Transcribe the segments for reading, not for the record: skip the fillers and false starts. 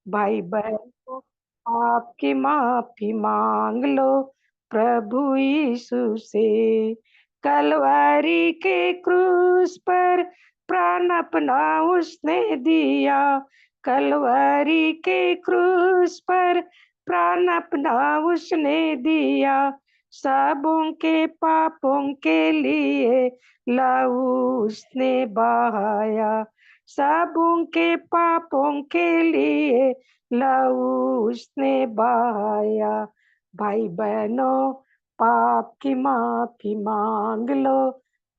भाई बहनों, आपकी माफी मांग लो प्रभु यीशु से। कलवारी के क्रूस पर प्राण अपना उसने दिया। कलवारी के क्रूस पर प्राण अपना उसने दिया। सबों के पापों के लिए लहू उसने बहाया। सबों के पापों के लिए लहू उसने बहाया। भाई बहनों, पाप की माफी मांग लो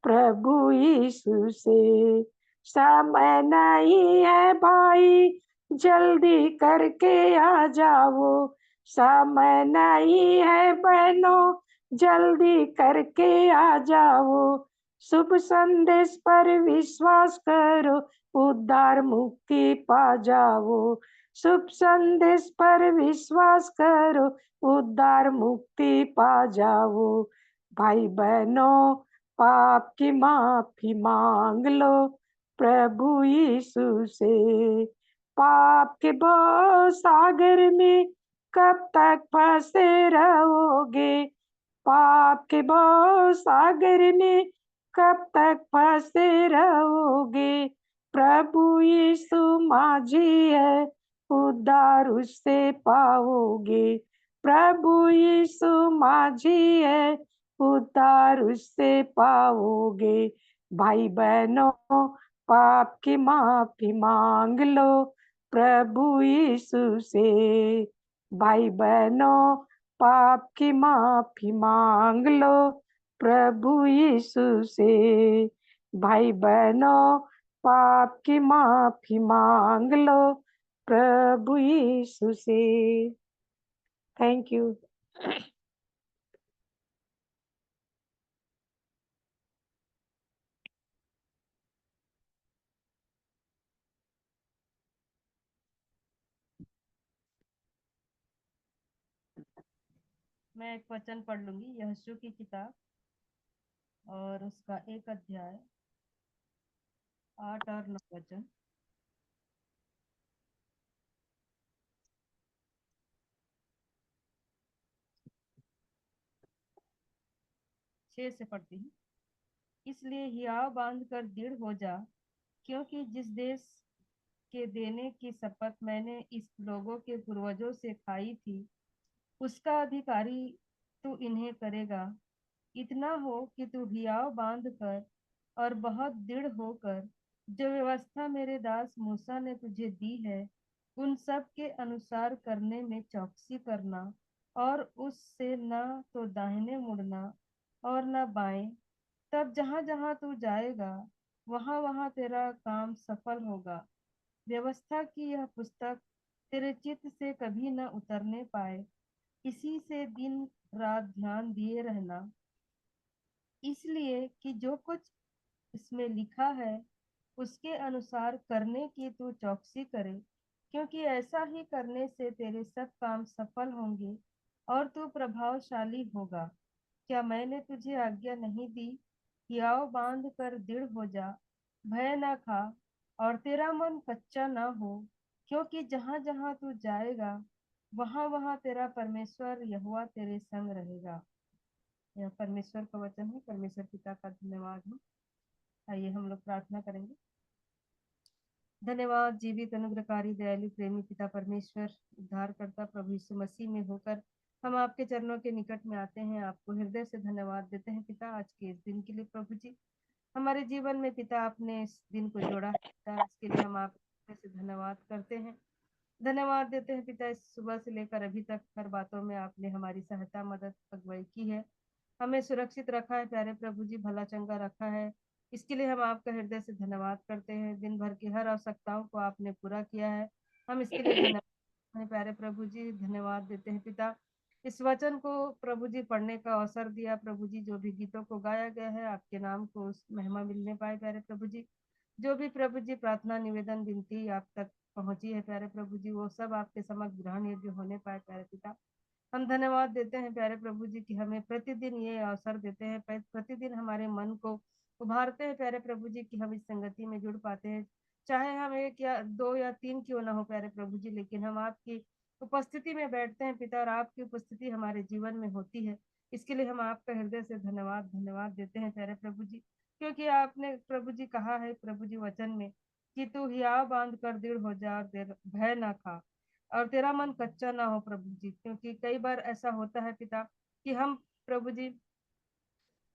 प्रभु यीशु से। समय नहीं है भाई, जल्दी करके आ जाओ। समय नहीं है बहनों, जल्दी करके आ जाओ। शुभ संदेश पर विश्वास करो, उद्धार मुक्ति पा जाओ। शुभ संदेश पर विश्वास करो, उद्धार मुक्ति पा जाओ। भाई बहनों, पाप की माफी मांग लो प्रभु यीशु से। पाप के भव सागर में कब तक फंसे रहोगे? पाप के भव सागर में कब तक फंसे रहोगे? प्रभु यीशु माझी है, उद्धार उससे पाओगे। प्रभु यीशु माझी है, उद्धार उससे पाओगे। भाई बहनों, पाप की माफी मांग लो प्रभु यीशु से। भाई बहनों, पाप की माफी मांग लो प्रभु यीशु से। भाई बहनों, पाप की माफी मांग लो प्रभु यीशु से। Thank you. मैं एक वचन पढ़ लूंगी, यहोशू की किताब और उसका 1 अध्याय 8 और 9 वचन। छह से पढ़ती हूँ। इसलिए हियाव बांध कर दृढ़ हो जा, क्योंकि जिस देश के देने की शपथ मैंने इस लोगों के पूर्वजों से खाई थी, उसका अधिकारी तू इन्हें करेगा। इतना हो कि तू हियाव बांध कर और बहुत दृढ़ होकर जो व्यवस्था मेरे दास मूसा ने तुझे दी है, उन सब के अनुसार करने में चौकसी करना, और उससे न तो दाहिने मुड़ना और न बाएं। तब जहां जहां तू जाएगा, वहां वहां तेरा काम सफल होगा। व्यवस्था की यह पुस्तक तेरे चित्त से कभी न उतरने पाए, इसी से दिन रात ध्यान दिए रहना, इसलिए कि जो कुछ इसमें लिखा है उसके अनुसार करने की तू चौकसी करे, क्योंकि ऐसा ही करने से तेरे सब काम सफल होंगे और तू प्रभावशाली होगा। क्या मैंने तुझे आज्ञा नहीं दी? हियाव बांध कर दृढ़ हो जा, भय न खा और तेरा मन कच्चा न हो, क्योंकि जहां जहां तू जाएगा, वहां वहां तेरा परमेश्वर यहोवा तेरे संग रहेगा। यह परमेश्वर का वचन है। परमेश्वर पिता का धन्यवाद हो। आइए हम लोग प्रार्थना करेंगे। धन्यवाद जीवित अनुग्रहकारी दयालु प्रेमी पिता परमेश्वर, उद्धारकर्ता प्रभु यीशु मसीह में होकर हम आपके चरणों के निकट में आते हैं। आपको हृदय से धन्यवाद देते हैं पिता, आज के इस दिन के लिए। प्रभु जी, हमारे जीवन में पिता आपने इस दिन को जोड़ा है पिता, इसके लिए हम आपको हृदय से धन्यवाद करते हैं। धन्यवाद देते हैं पिता, इस सुबह से लेकर अभी तक हर बातों में आपने हमारी सहायता, मदद, अगुवाई की है। हमें सुरक्षित रखा है प्यारे प्रभु जी, भला चंगा रखा है। इसके लिए हम आपका हृदय से धन्यवाद करते हैं। दिन भर की हर आवश्यकताओं को आपने पूरा किया है, हम इसके लिए धन्यवाद हैं प्यारे प्रभु जी। धन्यवाद देते हैं पिता, इस वचन को प्रभु जी पढ़ने का अवसर दिया। प्रभु जी, जो भी गीतों को गाया गया है, आपके नाम को उस महिमा मिलने पाए प्यारे प्रभु जी। जो भी प्रभु जी प्रार्थना, निवेदन, विनती आप तक पहुंची है प्यारे प्रभु जी, वो सब आपके समक्ष ग्रहण योग्य होने पाए प्यारे पिता। हम धन्यवाद देते हैं प्यारे प्रभु जी कि हमें प्रतिदिन ये अवसर देते हैं, प्रतिदिन हमारे मन को उभारते हैं प्यारे प्रभु जी कि हम इस संगति में जुड़ पाते हैं। चाहे हम एक या दो या तीन क्यों ना हो प्यारे प्रभु जी, लेकिन हम आपकी उपस्थिति में बैठते हैं पिता, और आपकी उपस्थिति हमारे जीवन में होती है। इसके लिए हम आपका हृदय से धन्यवाद धन्यवाद देते हैं प्यारे प्रभु जी, क्योंकि आपने प्रभु जी कहा है प्रभु जी वचन में कि तू हियाव बांध कर दृढ़ हो जा और भय ना खा, और तेरा मन कच्चा ना हो प्रभु जी। क्योंकि कई बार ऐसा होता है पिता कि हम प्रभु जी,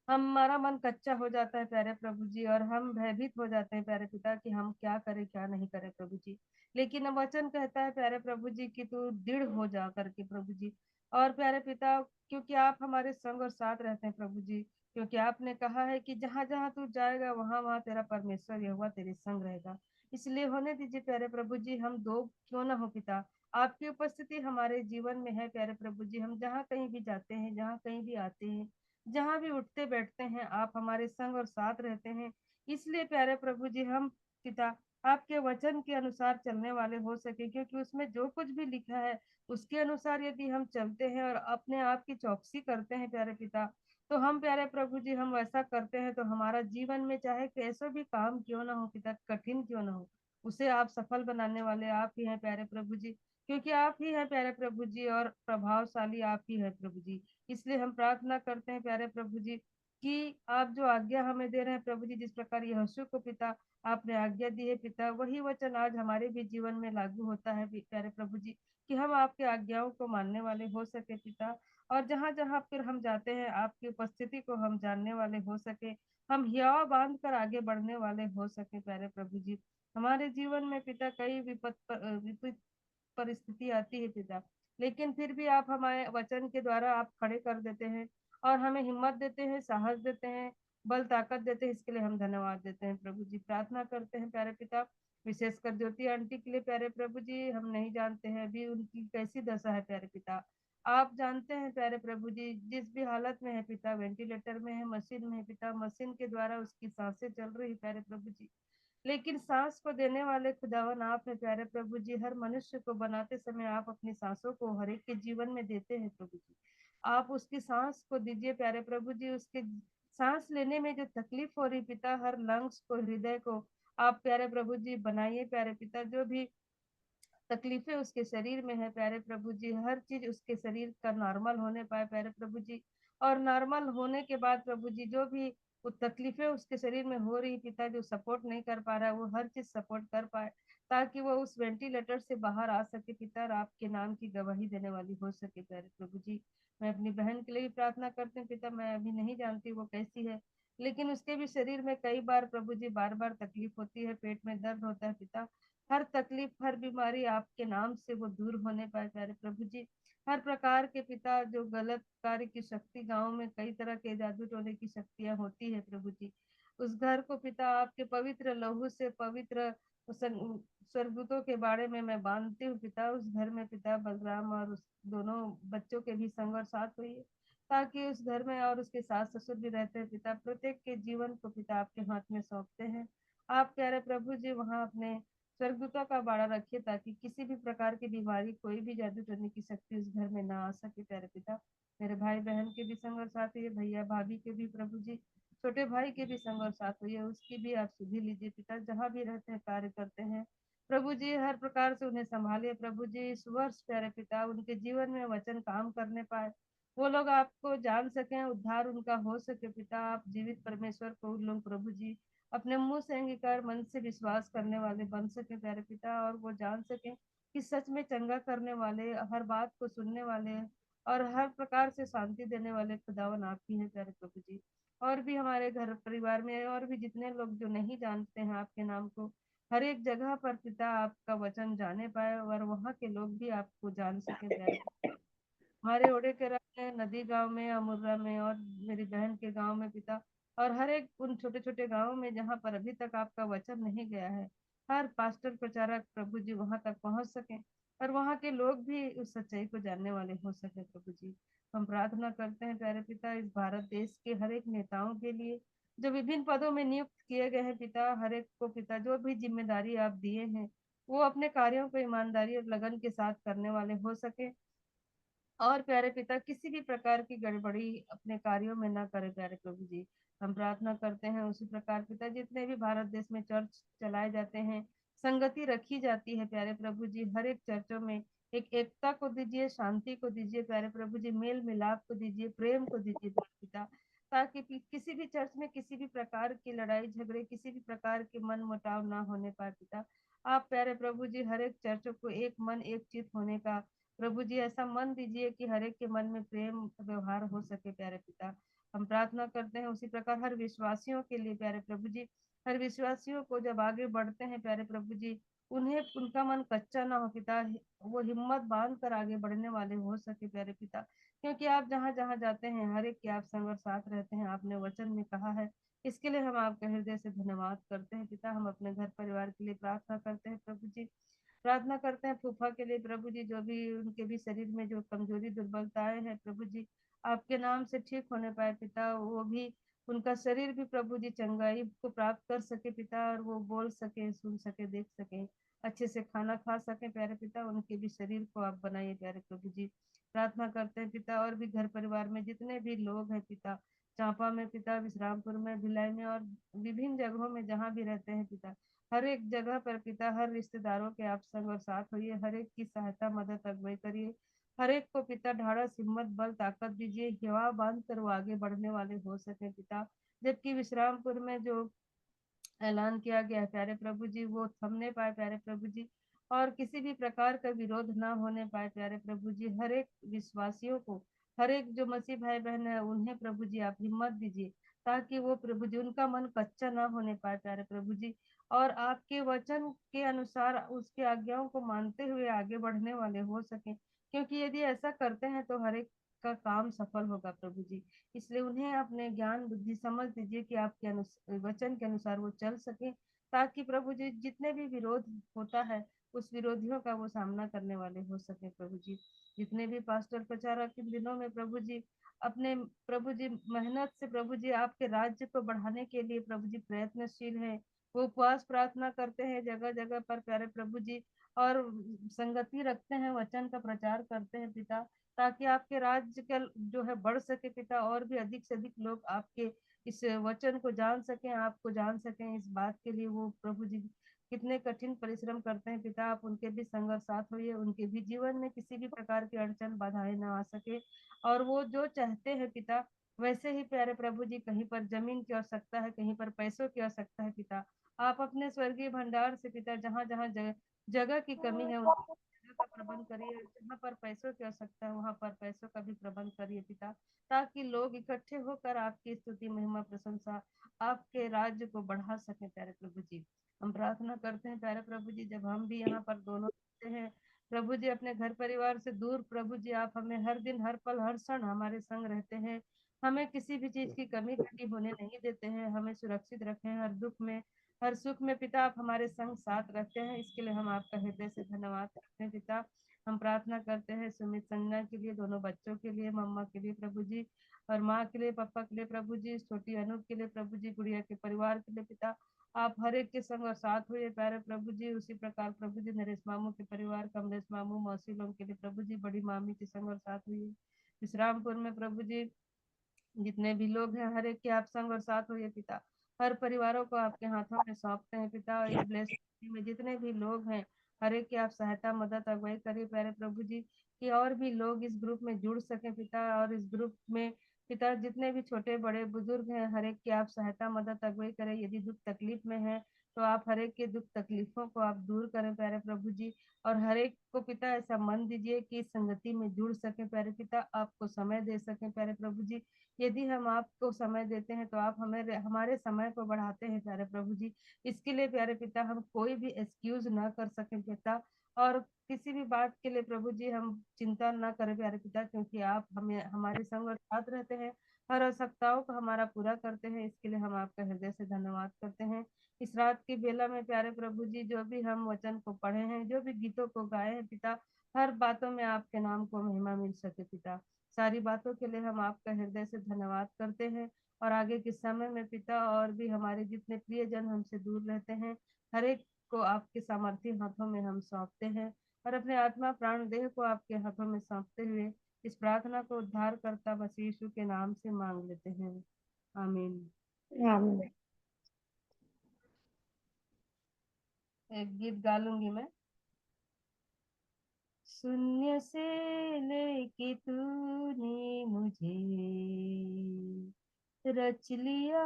हमारा मन कच्चा हो जाता है प्यारे प्रभु जी, और हम भयभीत हो जाते हैं प्यारे पिता कि हम क्या करें क्या नहीं करें प्रभु जी। लेकिन अब वचन कहता है प्यारे प्रभु जी कि तू दृढ़ हो जा करके प्रभु जी। और प्यारे पिता, क्योंकि आप हमारे संग और साथ रहते हैं प्रभु जी, क्योंकि आपने कहा है कि जहां जहां तू जाएगा वहां वहां तेरा परमेश्वर यहोवा तेरे संग रहेगा। इसलिए होने दीजिए प्यारे प्रभु जी, हम दो क्यों ना हो पिता, आपकी उपस्थिति हमारे जीवन में है प्यारे प्रभु जी। हम जहाँ कहीं भी जाते हैं, जहाँ कहीं भी आते हैं, जहाँ भी उठते बैठते हैं, आप हमारे संग और साथ रहते हैं। इसलिए प्यारे प्रभु जी, हम पिता आपके वचन के अनुसार चलने वाले हो सके, क्योंकि उसमें जो कुछ भी लिखा है उसके अनुसार यदि हम चलते हैं और अपने आप की चौकसी करते हैं प्यारे पिता, तो हम प्यारे प्रभु जी, हम वैसा करते हैं तो हमारा जीवन में चाहे कैसा भी काम क्यों ना हो पिता, कठिन क्यों ना हो, उसे आप सफल बनाने वाले आप ही हैं प्यारे प्रभु जी। क्योंकि आप ही हैं प्यारे प्रभु जी, और प्रभावशाली आप ही है प्रभु जी। इसलिए हम प्रार्थना करते हैं प्यारे प्रभु जी कि आप जो आज्ञा हमें दे रहे हैं प्रभु जी, जिस प्रकार यहोशू को पिता आपने आज्ञा दी है पिता, वही वचन आज हमारे भी जीवन में लागू होता है प्यारे प्रभु जी, कि हम आपके आज्ञाओं को मानने वाले हो सके पिता। और जहां जहां फिर हम जाते हैं आपकी उपस्थिति को हम जानने वाले हो सके, हम हियाव बांध कर आगे बढ़ने वाले हो सके प्यारे प्रभु जी। हमारे जीवन में पिता कई विपरीत परिस्थिति आती है पिता, लेकिन फिर भी आप हमारे वचन के द्वारा आप खड़े कर देते हैं, और हमें हिम्मत देते हैं, साहस देते हैं, बल ताकत देते हैं। इसके लिए हम धन्यवाद देते हैं प्रभु जी। प्रार्थना करते हैं प्यारे पिता, विशेषकर ज्योति आंटी के लिए प्यारे प्रभु जी। हम नहीं जानते हैं अभी उनकी कैसी दशा है प्यारे पिता, आप जानते हैं प्यारे प्रभु जी, जिस भी हालत में है पिता, वेंटिलेटर में है, मशीन में है पिता, मशीन के द्वारा उसकी सांसें चल रही है प्यारे प्रभु जी। लेकिन सांस को देने वाले खुदावन आप है प्यारे प्रभु जी। हर मनुष्य को बनाते समय आप अपनी सांसों को हर एक के जीवन में देते हैं प्रभु जी। आप उसकी सांस को दीजिए प्यारे प्रभु जी, उसके सांस लेने में जो तकलीफ हो रही पिता, हर लंग्स को, हृदय को आप प्यारे प्रभु जी बनाइए प्यारे पिता। जो भी तकलीफें उसके शरीर में है प्यारे प्रभु जी, हर चीज उसके शरीर का नॉर्मल होने पाए प्यारे प्रभु जी। और नॉर्मल होने के बाद प्रभु जी, जो भी वो तकलीफें उसके शरीर में हो रही पिता, जो सपोर्ट नहीं कर पा रहा है, वो हर चीज सपोर्ट कर पाए, ताकि वो उस वेंटिलेटर से बाहर आ सके पिता, और आपके नाम की गवाही देने वाली हो सके प्यारे प्रभु जी। मैं अपनी बहन के लिए भी प्रार्थना करती हूँ पिता, मैं अभी नहीं जानती वो कैसी है, लेकिन उसके भी शरीर में कई बार प्रभु जी बार बार तकलीफ होती है, पेट में दर्द होता है पिता। हर तकलीफ, हर बीमारी आपके नाम से वो दूर होने पाए प्यारे प्रभु जी। हर प्रकार के पिता जो गलत कार्य की शक्ति, गांव में कई तरह के जादू टोने की शक्तियां होती है प्रभु जी, उस घर को पिता आपके पवित्र लहू से, पवित्र स्वर्गदूतों के बारे में मैं बांधती हूँ पिता। उस घर में पिता बलराम और उस दोनों बच्चों के भी संग और साथ हुई है, ताकि उस घर में, और उसके सास ससुर भी रहते हैं पिता, प्रत्येक के जीवन को पिता आपके हाथ में सौंपते हैं। आप प्यारे प्रभु जी वहाँ अपने स्वर्गदूतों का बाड़ा रखिए, ताकि किसी भी प्रकार की बीमारी, कोई भी जादू टोने की शक्ति उस घर में ना आ सके प्यारे पिता। मेरे भाई बहन के भी संग और साथ हुई, भैया भाभी के भी प्रभु जी, छोटे भाई के भी संग और साथ हुई, उसकी भी आप सुधि लीजिए पिता, जहाँ भी रहते हैं कार्य करते हैं प्रभु जी, हर प्रकार से उन्हें संभालिए प्रभु जी। इस वर्ष प्यारे पिता उनके जीवन में वचन काम करने पाए, वो लोग आपको जान सकें, उद्धार उनका हो सके पिता। आप जीवित परमेश्वर को उन लोग प्रभु जी अपने मुंह से अंगीकार, मन से विश्वास करने वाले बन सके प्यारे पिता, और वो जान सके कि सच में चंगा करने वाले, हर बात को सुनने वाले, और हर प्रकार से शांति देने वाले खुदावन आप ही हैं प्यारे प्रभु जी। और भी हमारे घर परिवार में और भी जितने लोग जो नहीं जानते हैं आपके नाम को, हर एक जगह पर पिता आपका वचन जाने पाए, और वहाँ के लोग भी आपको जान सके प्यारे पिता। हमारे ओडे के में, नदी गांव में, अमुर्रा में, और मेरी बहन के गांव में पिता, और हर एक उन छोटे छोटे गांव में जहाँ पर अभी तक आपका वचन नहीं गया है, हर पास्टर प्रचारक प्रभु जी वहां तक पहुंच सके, और वहाँ के लोग भी उस सच्चाई को जानने वाले हो सके प्रभु जी। हम प्रार्थना करते हैं प्यारे पिता इस भारत देश के हर एक नेताओं के लिए, जो विभिन्न पदों में नियुक्त किए गए हैं पिता, हर एक को पिता जो भी जिम्मेदारी आप दिए हैं, वो अपने कार्यों को ईमानदारी और लगन के साथ करने वाले हो सके, और प्यारे पिता किसी भी प्रकार की गड़बड़ी अपने कार्यों में ना करे प्यारे प्रभु जी। हम प्रार्थना करते हैं उसी प्रकार पिता, जितने भी भारत देश में चर्च चलाए जाते हैं, संगति रखी जाती है प्यारे प्रभु जी। हर एक चर्चों में एक एकता को दीजिए, शांति को दीजिए प्यारे प्रभु जी, मेल मिलाप को दीजिए, प्रेम को दीजिए प्यारे पिता, ताकि किसी भी चर्च में किसी भी प्रकार की लड़ाई झगड़े, किसी भी प्रकार के मन मुटाव ना होने पाए पिता। आप प्यारे प्रभु जी हर एक चर्चों को एक मन एक चित होने का प्रभु जी ऐसा मन दीजिए कि हर एक के मन में प्रेम व्यवहार हो सके प्यारे पिता। हम प्रार्थना करते हैं उसी प्रकार हर विश्वासियों के लिए प्यारे प्रभु जी। हर विश्वासियों को जब आगे बढ़ते हैं प्यारे प्रभु जी, उन्हें उनका मन कच्चा ना हो पिता, वो हिम्मत बांध कर आगे बढ़ने वाले हो सके प्यारे पिता। क्योंकि आप जहाँ जहाँ जाते हैं हर एक के आप संग और साथ रहते हैं, आपने वचन में कहा है। इसके लिए हम आपके हृदय से धन्यवाद करते हैं पिता। हम अपने घर परिवार के लिए प्रार्थना करते हैं प्रभु जी। प्रार्थना करते हैं फूफा के लिए प्रभु जी, जो भी उनके भी शरीर में जो कमजोरी दुर्बलताएं हैं प्रभु जी, आपके नाम से ठीक होने पाए पिता। वो भी उनका शरीर भी प्रभु जी चंगाई को प्राप्त कर सके पिता, और वो बोल सके, सुन सके, देख सके, अच्छे से खाना खा सके प्यारे पिता। उनके भी शरीर को आप बनाइए प्यारे प्रभु जी। प्रार्थना करते हैं पिता और भी घर परिवार में जितने भी लोग हैं पिता, चांपा में पिता, विश्रामपुर में, भिलाई में और विभिन्न जगहों में जहाँ भी रहते हैं पिता, हर एक जगह पर पिता हर रिश्तेदारों के आप संग और साथ होइए, हर एक की सहायता मदद अगुवाई करिए। हर एक को पिता ढाढ़स हिम्मत बल ताकत दीजिए, हवा बांध कर वो आगे बढ़ने वाले हो सके पिता। जबकि विश्रामपुर में जो ऐलान किया गया है प्यारे प्रभु जी, वो थमने पाए प्यारे प्रभु जी, और किसी भी प्रकार का विरोध ना होने पाए प्यारे प्रभु जी। हर एक विश्वासियों को, हर एक जो मसीह भाई बहन है उन्हें प्रभु जी आप हिम्मत दीजिए, ताकि वो प्रभु जी उनका मन कच्चा ना होने पाए प्यारे प्रभु जी, और आपके वचन के अनुसार उसके आज्ञाओं को मानते हुए आगे बढ़ने वाले हो सके। क्योंकि यदि ऐसा करते हैं तो हर एक का काम सफल होगा प्रभु जी। इसलिए उन्हें अपने ज्ञान बुद्धि समझ दीजिए कि आपके वचन के अनुसार वो चल सके, ताकि प्रभु जी जितने भी विरोध होता है उस विरोधियों का वो सामना करने वाले हो सके प्रभु जी। जितने भी पास्टर प्रचारक इन दिनों में प्रभु जी अपने प्रभु जी मेहनत से प्रभु जी आपके राज्य को बढ़ाने के लिए प्रभु जी प्रयत्नशील है, वो उपवास प्रार्थना करते हैं जगह जगह पर प्यारे प्रभु जी, और संगति रखते हैं, वचन का प्रचार करते हैं पिता, ताकि आपके राज्य का जो है बढ़ सके पिता, और भी अधिक से अधिक लोग आपके इस वचन को जान सकें, आपको जान सकें। इस बात के लिए वो प्रभु जी कितने कठिन परिश्रम करते हैं पिता। आप उनके भी संग और साथ होइए, उनके भी जीवन में किसी भी प्रकार की अड़चन बाधाएं ना आ सके, और वो जो चाहते हैं पिता वैसे ही प्यारे प्रभु जी, कहीं पर जमीन की आवश्यकता है, कहीं पर पैसों की आवश्यकता है पिता, आप अपने स्वर्गीय भंडार से पिता जहाँ जहाँ जगह की कमी है जगह का प्रबंध करिए, जहाँ पर पैसों की आवश्यकता है वहां पर पैसों का भी प्रबंध करिए पिता, ताकि लोग इकट्ठे होकर आपकी स्तुति महिमा प्रशंसा आपके राज्य को बढ़ा सके प्यारे प्रभु जी। हम प्रार्थना करते हैं प्यारे प्रभु जी, जब हम भी यहाँ पर दोनों रहते हैं प्रभु जी अपने घर परिवार से दूर, प्रभु जी आप हमें हर दिन हर पल हर क्षण हमारे संग रहते हैं, हमें किसी भी चीज की कमी घटी होने नहीं देते हैं, हमें सुरक्षित रखें हर दुख में हर सुख में पिता, आप हमारे संग साथ रहते हैं। इसके लिए हम आपका हृदय से धन्यवाद करते हैं पिता। हम प्रार्थना करते हैं सुमित संजना के लिए, दोनों बच्चों के लिए, मम्मा के लिए प्रभु जी, और माँ के लिए, पापा के लिए प्रभु जी, छोटी अनूप के लिए प्रभु जी, गुड़िया के परिवार के लिए पिता, आप हर एक के संग और साथ हुए प्यारे प्रभु जी। उसी प्रकार प्रभु जी नरेश मामू के परिवार, कमलेश मामू मौसी लोग के लिए प्रभु जी, बड़ी मामी के संग और साथ हुई विश्रामपुर में प्रभु जी, जितने भी लोग हैं हर एक के आप संग और साथ होइए पिता। हर परिवारों को आपके हाथों में सौंपते हैं पिता, और इस ब्लेस में जितने भी लोग हैं हर एक की आप सहायता मदद अगुवाई करिए प्यारे प्रभु जी, कि और भी लोग इस ग्रुप में जुड़ सके पिता, और इस ग्रुप में पिता जितने भी छोटे बड़े बुजुर्ग हैं हर एक की आप सहायता मदद अगुवाई करें। यदि दुख तकलीफ में है तो आप हर एक के दुख तकलीफों को आप दूर करें प्यारे प्रभु जी, और हर एक को पिता ऐसा मन दीजिए कि संगति में जुड़ सके प्यारे पिता, आपको समय दे सके प्यारे प्रभु जी। यदि हम आपको समय देते हैं तो आप हमें हमारे समय को बढ़ाते हैं प्यारे प्रभु जी। इसके लिए प्यारे पिता हम कोई भी एक्सक्यूज ना कर सके पिता, और किसी भी बात के लिए प्रभु जी हम चिंता ना करें प्यारे पिता, क्योंकि आप हमें हमारे संग और साथ रहते हैं, हर आवश्यकताओं को हमारा पूरा करते हैं। इसके लिए हम आपका हृदय से धन्यवाद करते हैं। इस रात की बेला में प्यारे प्रभु जी जो भी हम वचन को पढ़े हैं, जो भी गीतों को गाए हैं पिता, हर बातों में आपके नाम को महिमा मिल सके पिता। सारी बातों के लिए हम आपका हृदय से धन्यवाद करते हैं, और आगे के समय में पिता और भी हमारे जितने प्रियजन हमसे दूर रहते हैं हर एक को आपके सामर्थ्य हाथों में हम सौंपते हैं, और अपने आत्मा प्राण देह को आपके हाथों में सौंपते हुए इस प्रार्थना को उद्धार करता बस यीशु के नाम से मांग लेते हैं, आमीन। आमीन। एक गीत गा लूंगी मैं। शून्य से लेके तूने मुझे रच लिया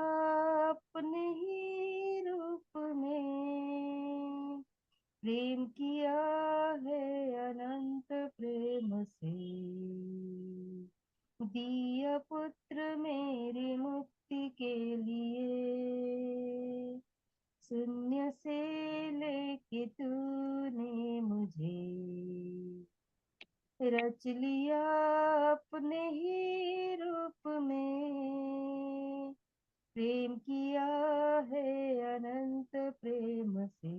अपने ही रूप में, प्रेम किया है अनंत प्रेम से, दिया पुत्र मेरी मुक्ति के लिए। शून्य से लेके तूने मुझे रच लिया अपने ही रूप में, प्रेम किया है अनंत प्रेम से,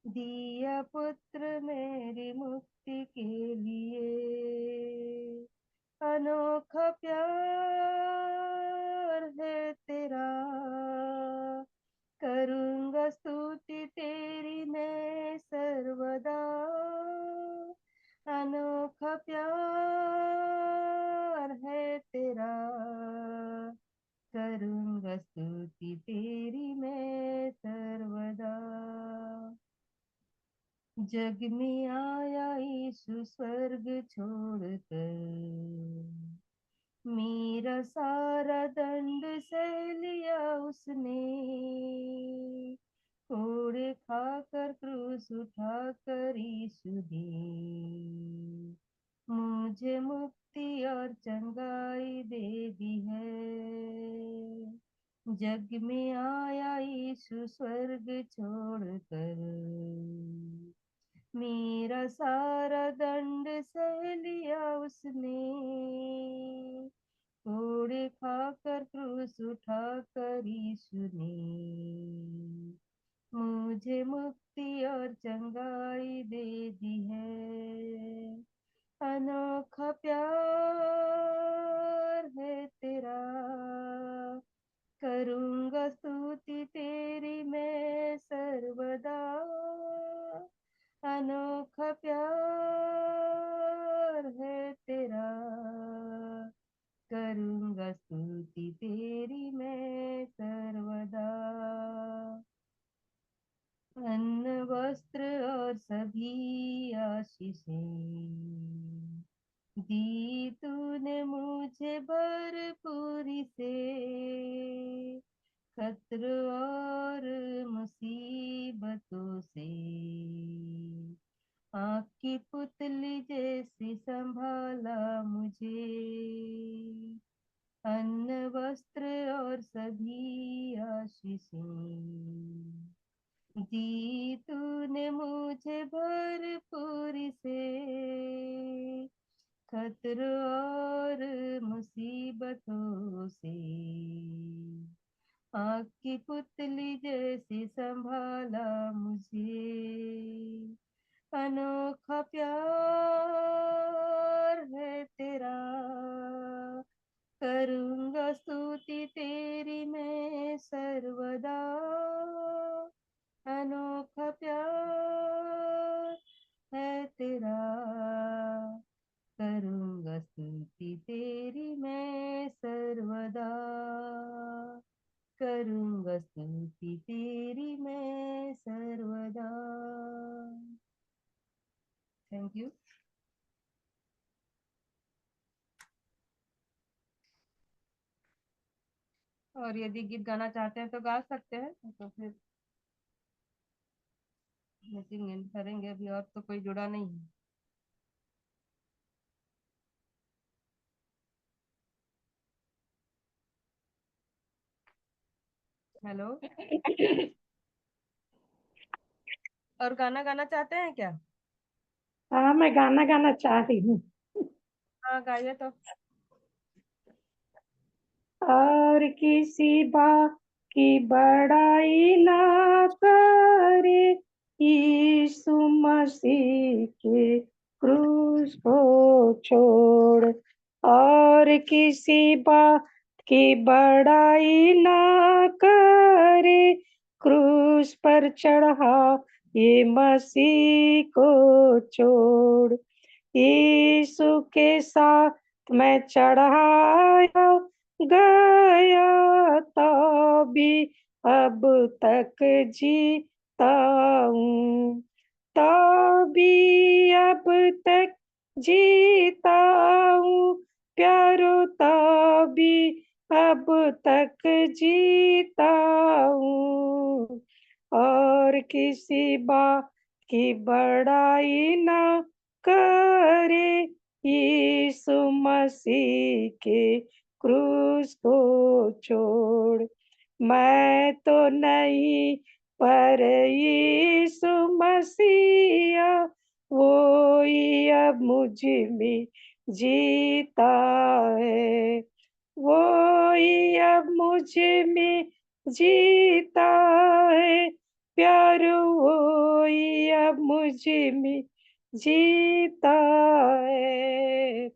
दिया पुत्र मेरी मुक्ति के लिए। अनोखा प्यार है तेरा, करूंगा स्तुति तेरी मैं सर्वदा। अनोखा प्यार है तेरा, करूंगा स्तुति तेरी मैं सर्वदा। जग में आया यीशु स्वर्ग छोड़कर, मेरा सारा दंड सह लिया उसने, कोड़े खाकर क्रूस उठाकर यीशु ने मुझे मुक्ति और चंगाई दे दी है। जग में आया यीशु स्वर्ग छोड़कर, मेरा सारा दंड सह लिया उसने, कोड़े खाकर क्रूस उठाकर यीशु ने मुझे मुक्ति और चंगाई दे दी है। अनोखा प्यार है तेरा, करूंगा स्तुति तेरी मैं सर्वदा। अनोखा प्यार है तेरा, करूंगा स्तुति तेरी मैं सर्वदा। अन्न वस्त्र और सभी आशीषें दी तूने मुझे भरपूरी से, खतरों और मुसीबतों से आँख की पुतली जैसी संभाला मुझे। अन्न वस्त्र और सभी आशीषें दी तूने मुझे भरपूरी से, खतरों और मुसीबतों से आँख की पुतली जैसी संभाला मुझे। अनोखा प्यार है तेरा, करूंगा स्तुति तेरी मैं सर्वदा। अनोखा प्यार है तेरा, करूंगा स्तुति तेरी मैं सर्वदा। करूंगा स्तुति तेरी मैं सर्वदा। Thank you. और यदि गीत गाना चाहते हैं तो गा सकते हैं, तो फिर मीटिंग एंड करेंगे। अभी और तो कोई जुड़ा नहीं है। हेलो। और गाना गाना चाहते हैं क्या? हाँ, मैं गाना गाना चाह रही हूँ। हाँ गाइए तो। और किसी बात की बड़ाई ना करे, यीशु मसीह के क्रूस को छोड़। और किसी बात की बड़ाई ना करे, क्रूस पर चढ़ा ये मसीह को छोड़। यीशु के साथ मैं चढ़ाया गया तो भी अब तक जीता हूँ, तभी अब तक जीता हूँ, प्यारो तभी अब तक जीता हूँ, और किसी बात की बड़ाई ना करे, यीशु मसीह के क्रूस को छोड़। मैं तो नहीं पर यीशु मसीहा, वो ही अब मुझ में जीता है, वो ही अब मुझ में जीता है, प्यारो वो ही अब मुझ में जीता है,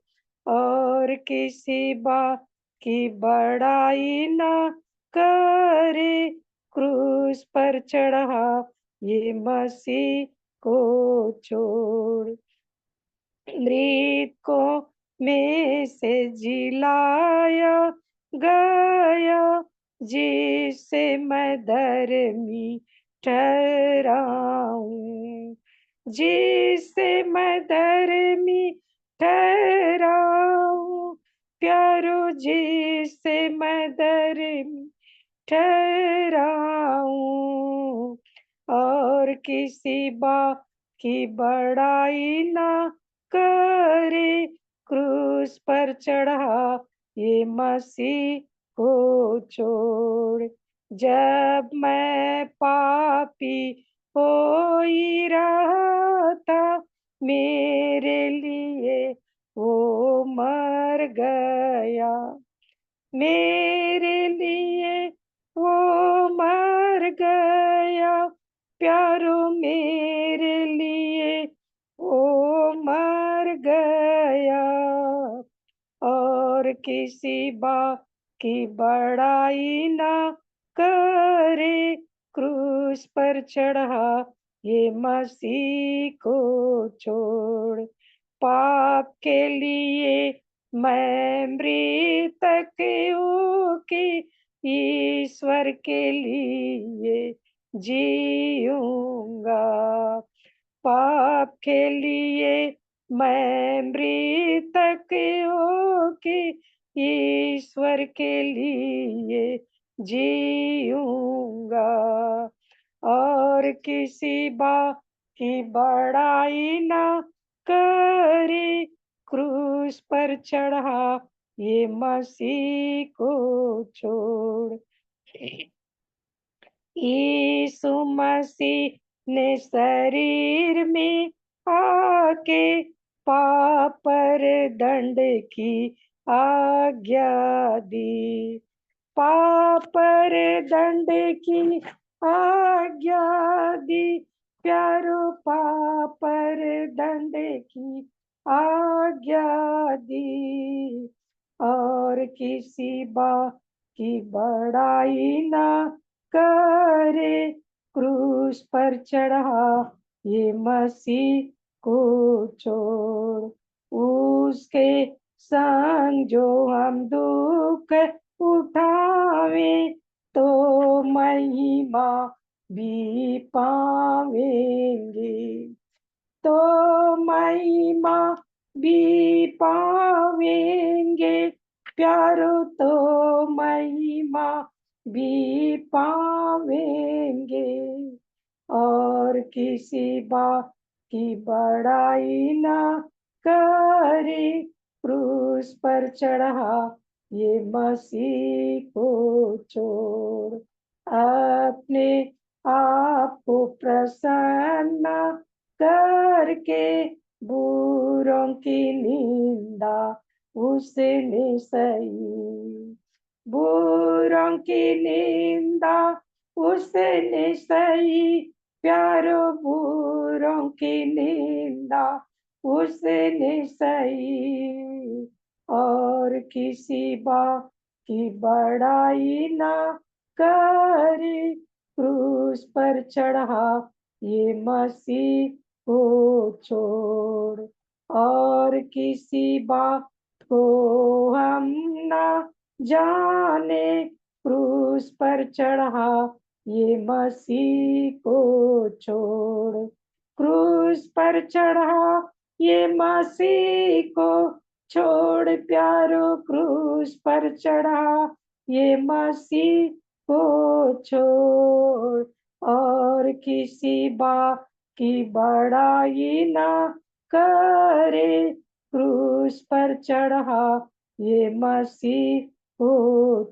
और किसी बात की बड़ाई ना करे, क्रूस पर चढ़ा ये मसीह को छोड़। मृतकों में से जिलाया गया, जिसे मैं धर्मी ठहराऊं, जिसे मैं धर्मी ठहराऊं, प्यारो जिसे मैं धर्मी ठहराऊं, और किसी बात की बड़ाई ना करे, क्रूस पर चढ़ा ये मसीह को छोड़। जब मैं पापी हो ही रहा था, मेरे लिए वो मर गया, मेरे लिए वो मर गया, प्यारो मेरे लिए वो मर गया, और किसी बात की बड़ाई ना करे, क्रूस पर चढ़ा ये मसीह को छोड़। पाप के लिए मैं मृतक हूँ कि ईश्वर के लिए जीऊंगा, पाप के लिए मैं मृतक हूँ कि ईश्वर के लिए जीऊंगा, और किसी बात की बड़ाई ना करे, क्रूस पर चढ़ा ये मसीह को छोड़। यीशु मसीह ने शरीर में आके पाप पर दंड की आज्ञा दी, पाप पर दंड की आज्ञा दी, प्यारो पाप पर दंड की आज्ञा दी, और किसी बात की बड़ाई ना करे, क्रूस पर चढ़ा ये मसीह को छोड़। उसके संग जो हम दुख उठावे, तो महिमा भी पावेंगे, तो महिमा भी पावेंगे, प्यारो तो महिमा भी पावेंगे, और किसी बात की बड़ाई ना करे, क्रूस पर चढ़ा ये मसीह को छोड़। अपने आप को प्रसन्न करके बुरों की निंदा उसने सही, बुरों की निंदा उसने सही, प्यारो बुरों की निंदा उसने सही, और किसी बात की बड़ाई ना करे, क्रूस पर चढ़ा ये मसीह को छोड़। और किसी बात को हम ना जाने, क्रूस पर चढ़ा ये मसीह को छोड़ क्रूस पर चढ़ा, ये मसीह को छोड़ प्यारो क्रूस पर चढ़ा, ये मसीह को छोड़ और किसी बात की बड़ाई ना करे, क्रूस पर चढ़ा ये मसीह को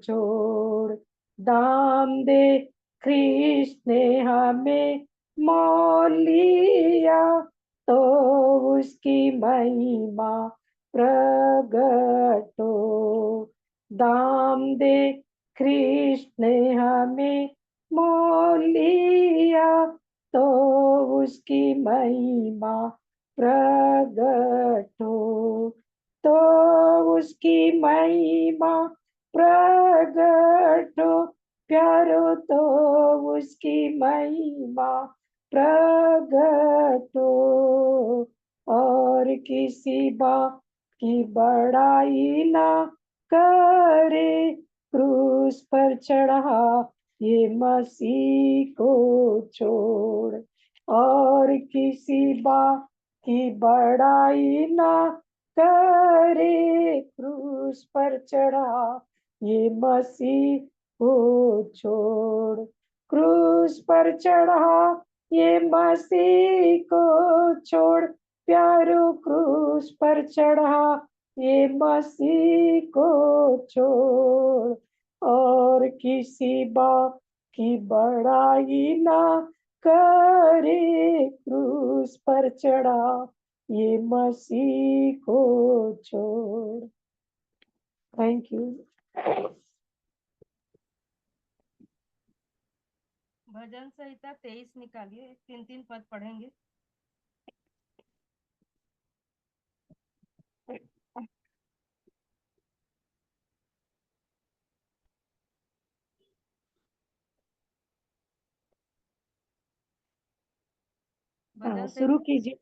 छोड़। दाम दे ख्रीस्त ने हमें मोल लिया, तो उसकी महिमा प्रगट हो। दाम दे ख्रीस्त ने हमें मोल लिया, तो उसकी महिमा प्रगट हो, तो उसकी महिमा प्रगट हो प्यारो, तो उसकी महिमा प्रगट हो और किसी बात की बड़ाई ना करे, क्रूस पर चढ़ा ये मसीह को छोड़ और किसी बात की बड़ाई ना करे, क्रूस पर चढ़ा ये मसीह को छोड़। क्रूस पर चढ़ा ये मसीह को छोड़ प्यारो, क्रूस पर चढ़ा ये मसीह को छोड़ और किसी बात की बड़ाई ना करे, क्रूस पर चढ़ा ये मसीह को छोड़। Thank you. भजन संहिता 23 निकालिए, 3-3 पद पढ़ेंगे। हाँ, भजन शुरू संहिता कीजिए।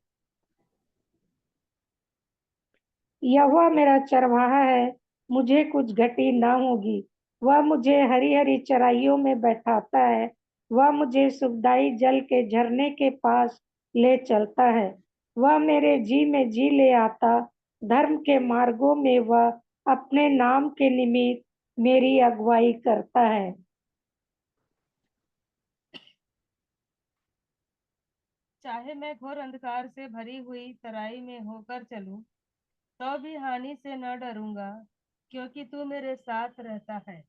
यहोवा मेरा चरवाहा है, मुझे कुछ घटी ना होगी। वह मुझे हरी हरी चराइयों में बैठाता है, वह मुझे सुखदाई जल के झरने के पास ले चलता है। वह मेरे जी में जी ले आता, धर्म के मार्गों में वह अपने नाम के निमित्त मेरी अगुवाई करता है। चाहे मैं घोर अंधकार से भरी हुई तराई में होकर चलूं, तो भी हानि से न डरूंगा, क्योंकि तू मेरे साथ रहता है।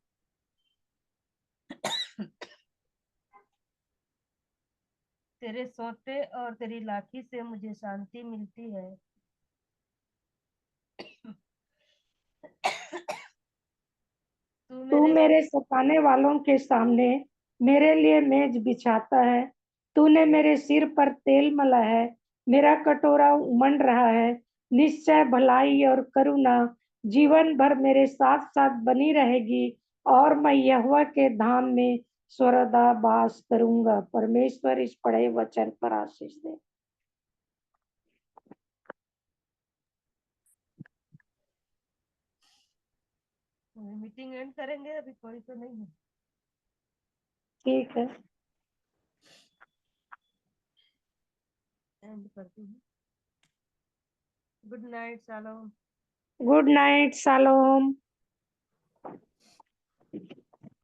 तेरे सोते और तेरी लाठी से मुझे शांति मिलती है। तू तू मेरे मेरे सताने वालों के सामने मेरे लिए मेज बिछाता है। तूने मेरे सिर पर तेल मला है, मेरा कटोरा उमंड रहा है। निश्चय भलाई और करुणा जीवन भर मेरे साथ साथ बनी रहेगी और मैं यहोवा के धाम में सर्वदा वास करूंगा। परमेश्वर इस पढ़े वचन पर आशीष दे। मीटिंग एंड करेंगे, अभी कोई तो नहीं है। ठीक है, एंड करती हूँ। Good night, shalom. Good night, shalom.